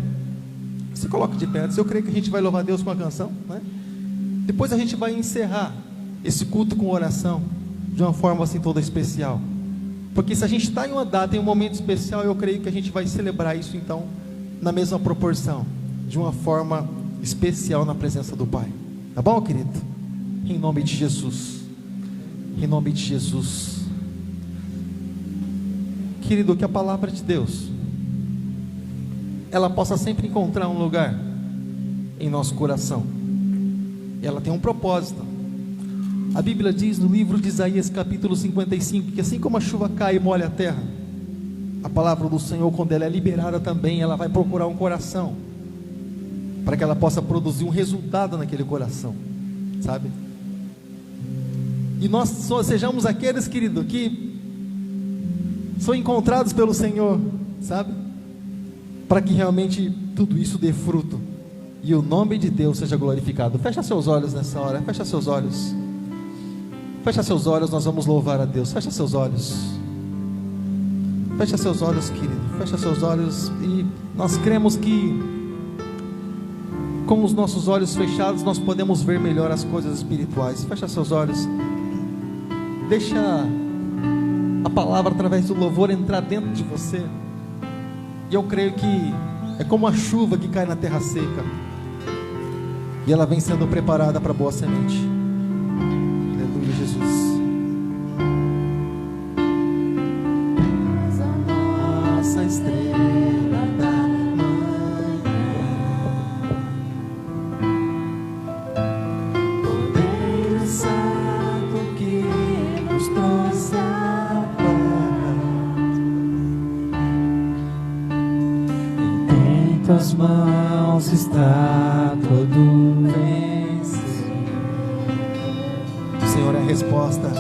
Se coloque de pé. Eu creio que a gente vai louvar Deus com a canção, né? Depois a gente vai encerrar esse culto com oração de uma forma assim toda especial. Porque se a gente está em uma data, em um momento especial, eu creio que a gente vai celebrar isso então na mesma proporção, de uma forma especial na presença do Pai. Tá bom, querido? Em nome de Jesus. Em nome de Jesus. Querido, que a palavra de Deus ela possa sempre encontrar um lugar em nosso coração. Ela tem um propósito. A Bíblia diz no livro de Isaías capítulo 55 que assim como a chuva cai e molha a terra, a palavra do Senhor, quando ela é liberada também, ela vai procurar um coração, para que ela possa produzir um resultado naquele coração, sabe? E nós sejamos aqueles, querido, que são encontrados pelo Senhor, sabe? Para que realmente tudo isso dê fruto e o nome de Deus seja glorificado. Fecha seus olhos nessa hora, fecha seus olhos. Fecha seus olhos, nós vamos louvar a Deus. Fecha seus olhos. Fecha seus olhos, querido. Fecha seus olhos. E nós cremos que com os nossos olhos fechados nós podemos ver melhor as coisas espirituais. Fecha seus olhos. Deixa a palavra através do louvor entrar dentro de você. E eu creio que é como a chuva que cai na terra seca, e ela vem sendo preparada para boa semente. Aleluia, Jesus. És a nossa estrela da manhã, poder santo que nos trouxe a paz. Em tuas mãos está todo vencer. O Senhor é a resposta.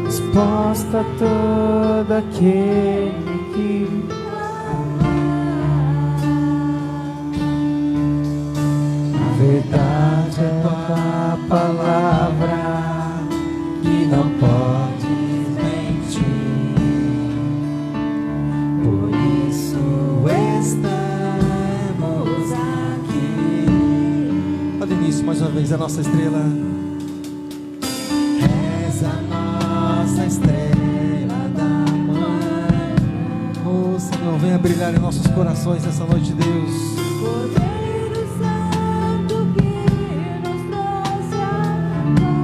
Resposta a todo aquele que a verdade é tua palavra que não pode mentir. Por isso estamos aqui. Olha nisso mais uma vez, a nossa estrela. És a nossa estrela da manhã. Oh Senhor, venha brilhar em nossos corações nessa noite, Deus. Cordeiro Santo que nos trouxe a paz.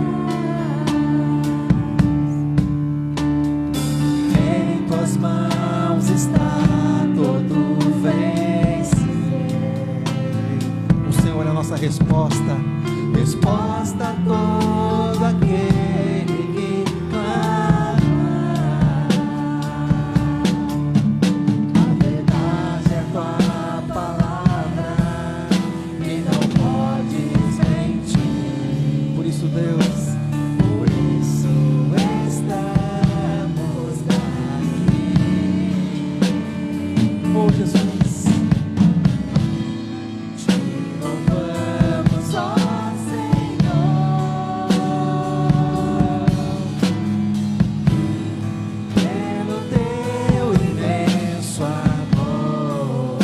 Em tuas mãos está todo vencer. O Senhor é a nossa resposta. Resposta a todo aquele que clama. A verdade é tua palavra e não podes mentir. Por isso, Deus, por isso estamos aqui. Oh Jesus, te louvamos, ó Senhor, pelo teu imenso amor.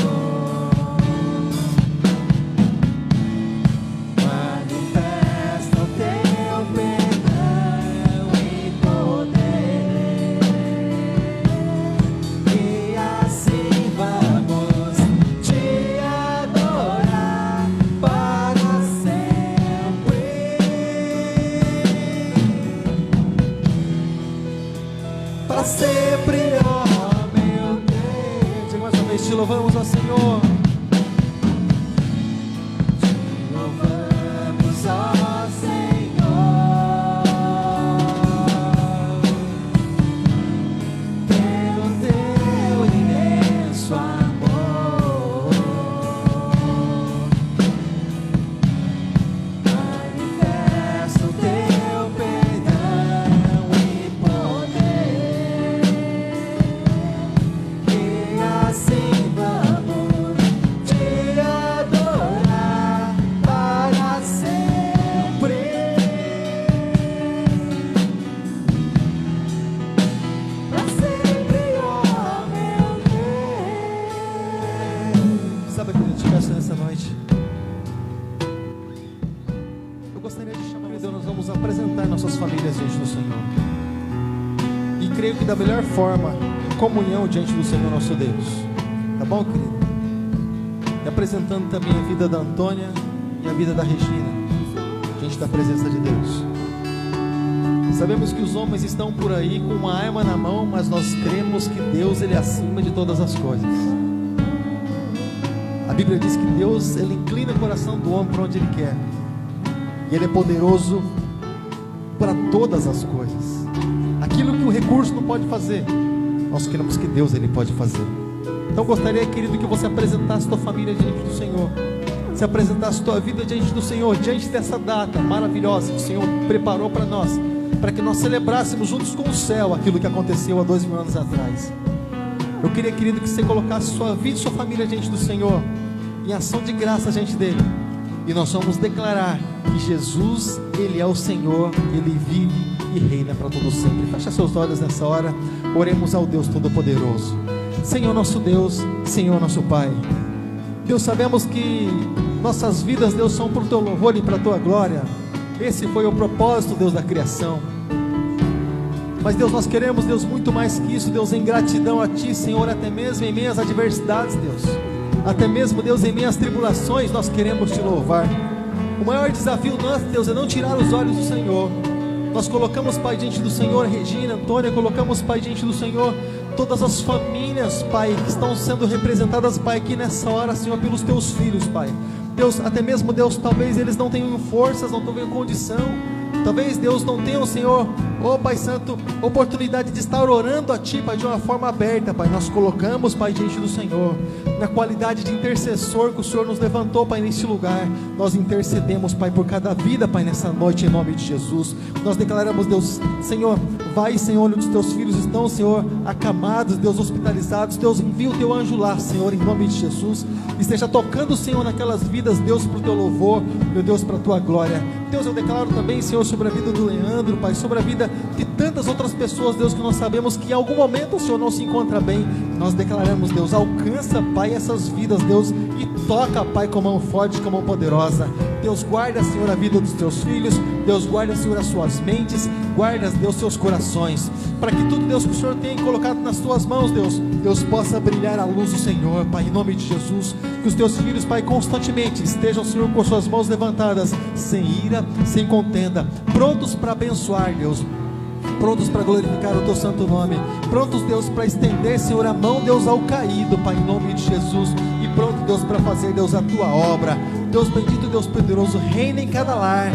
Manifesta o teu perdão e poder, e assim vamos te adorar para sempre. Para sempre, ó meu Deus. Diga mais uma vez, te louvamos, ó Senhor. Te louvamos, ó Senhor, pelo teu imenso amor. Manifesta o teu perdão e poder, e assim vamos te adorar para sempre. Para sempre, ó meu Deus. Sabe o que eu te peço nessa noite? Eu gostaria de chamar, Deus, nós vamos apresentar nossas famílias hoje no Senhor. e creio que da melhor forma, em comunhão diante do Senhor nosso Deus. Tá bom, querido? E apresentando também a vida da Antônia e a vida da Regina, diante da presença de Deus. Sabemos que os homens estão por aí com uma arma na mão, mas nós cremos que Deus, Ele é acima de todas as coisas. A Bíblia diz que Deus, Ele inclina o coração do homem para onde Ele quer, e Ele é poderoso para todas as coisas. Aquilo que o recurso não pode fazer, nós queremos que Deus, Ele pode fazer. Então gostaria, querido, que você apresentasse tua família diante do Senhor, se apresentasse tua vida diante do Senhor, diante dessa data maravilhosa que o Senhor preparou para nós, para que nós celebrássemos juntos com o céu aquilo que aconteceu há 2000 anos atrás. Eu queria, querido, que você colocasse sua vida e sua família diante do Senhor, em ação de graça diante dele, e nós vamos declarar que Jesus, Ele é o Senhor, Ele vive e reina para todo sempre. Fecha seus olhos nessa hora, oremos ao Deus Todo-Poderoso. Senhor nosso Deus, Senhor nosso Pai, Deus, sabemos que nossas vidas, Deus, são para o Teu louvor e para a Tua glória. Esse foi o propósito, Deus, da criação. Mas Deus, nós queremos, Deus, muito mais que isso, Deus, em gratidão a Ti, Senhor, até mesmo em meio às adversidades, Deus, até mesmo, Deus, em meio às tribulações, nós queremos Te louvar. O maior desafio nosso, Deus, é não tirar os olhos do Senhor. Nós colocamos, Pai, diante do Senhor Regina, Antônia, colocamos, Pai, diante do Senhor todas as famílias, Pai, que estão sendo representadas, Pai, aqui nessa hora, Senhor, pelos Teus filhos, Pai. Deus, até mesmo, Deus, talvez eles não tenham forças, não tenham condição, talvez, Deus, não tenham, Senhor, Pai Santo, oportunidade de estar orando a Ti, Pai, de uma forma aberta, Pai. Nós colocamos, Pai, diante do Senhor, na qualidade de intercessor que o Senhor nos levantou, Pai, nesse lugar. Nós intercedemos, Pai, por cada vida, Pai, nessa noite, em nome de Jesus. Nós declaramos, Deus, Senhor, vai, Senhor, onde os Teus filhos estão, Senhor, acamados, Deus, hospitalizados. Deus, envia o Teu anjo lá, Senhor, em nome de Jesus, esteja tocando, Senhor, naquelas vidas, Deus, para o Teu louvor, meu Deus, para a Tua glória. Deus, eu declaro também, Senhor, sobre a vida do Leandro, Pai, sobre a vida de tantas outras pessoas, Deus, que nós sabemos que em algum momento o Senhor não se encontra bem. Nós declaramos, Deus, alcança, Pai, essas vidas, Deus, e toca, Pai, com a mão forte, com a mão poderosa. Deus, guarda, Senhor, a vida dos Teus filhos. Deus, guarda, Senhor, as suas mentes, guarda, Deus, seus corações, para que tudo, Deus, que o Senhor tem colocado nas Tuas mãos, Deus, possa brilhar a luz do Senhor, Pai, em nome de Jesus. Que os Teus filhos, Pai, constantemente estejam, Senhor, com suas mãos levantadas, sem ira, sem contenda, prontos para abençoar, Deus, prontos para glorificar o Teu santo nome, prontos, Deus, para estender, Senhor, a mão, Deus, ao caído, Pai, em nome de Jesus, e pronto, Deus, para fazer, Deus, a Tua obra. Deus bendito, Deus poderoso, reina em cada lar,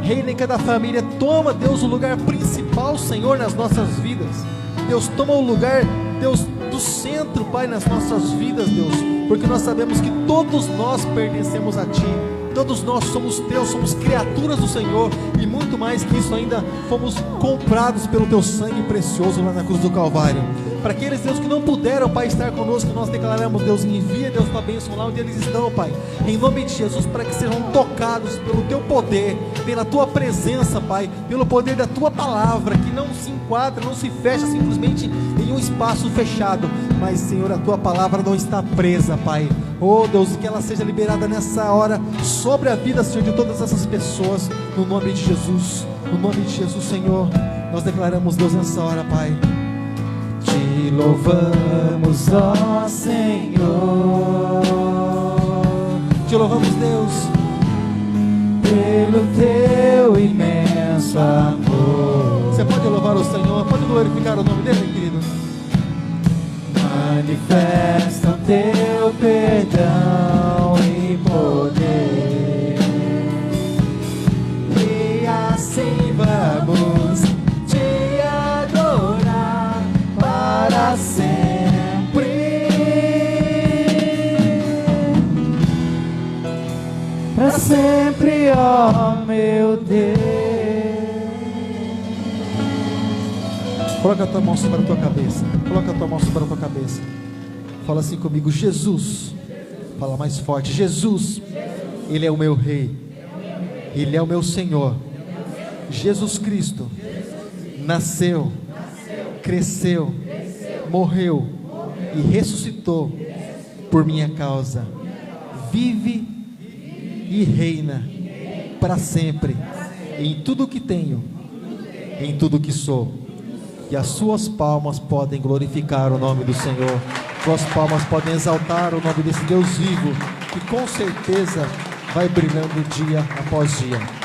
reina em cada família. Toma, Deus, o lugar principal, Senhor, nas nossas vidas. Deus, toma o lugar, Deus, do centro, Pai, nas nossas vidas, Deus, porque nós sabemos que todos nós pertencemos a Ti. Todos nós somos Teus, somos criaturas do Senhor, e muito mais que isso ainda, fomos comprados pelo Teu sangue precioso lá na cruz do Calvário. Para aqueles, Deus, que não puderam, Pai, estar conosco, nós declaramos, Deus, envia, Deus, tua bênção lá onde eles estão, Pai, em nome de Jesus, para que sejam tocados pelo Teu poder, pela Tua presença, Pai, pelo poder da Tua palavra, que não se enquadra, não se fecha simplesmente em um espaço fechado, mas, Senhor, a Tua palavra não está presa, Pai. Oh, Deus, que ela seja liberada nessa hora sobre a vida, Senhor, de todas essas pessoas, no nome de Jesus, no nome de Jesus, Senhor. Nós declaramos, Deus, nessa hora, Pai. Te louvamos, ó Senhor. Te louvamos, Deus, pelo Teu imenso amor. Você pode louvar o Senhor, pode glorificar o nome dele, querido. Manifesta o Teu perdão e poder, e assim vamos Te adorar para sempre. Para sempre, ó meu Deus. Coloca a tua mão sobre a tua cabeça. Coloca a tua mão sobre a tua cabeça. Fala assim comigo: Jesus. Fala mais forte: Jesus. Ele é o meu Rei. Ele é o meu Senhor. Jesus Cristo nasceu, cresceu, morreu e ressuscitou por minha causa. Vive e reina para sempre em tudo que tenho, em tudo que sou. que as suas palmas podem glorificar o nome do Senhor. Suas palmas podem exaltar o nome desse Deus vivo, que com certeza vai brilhando dia após dia.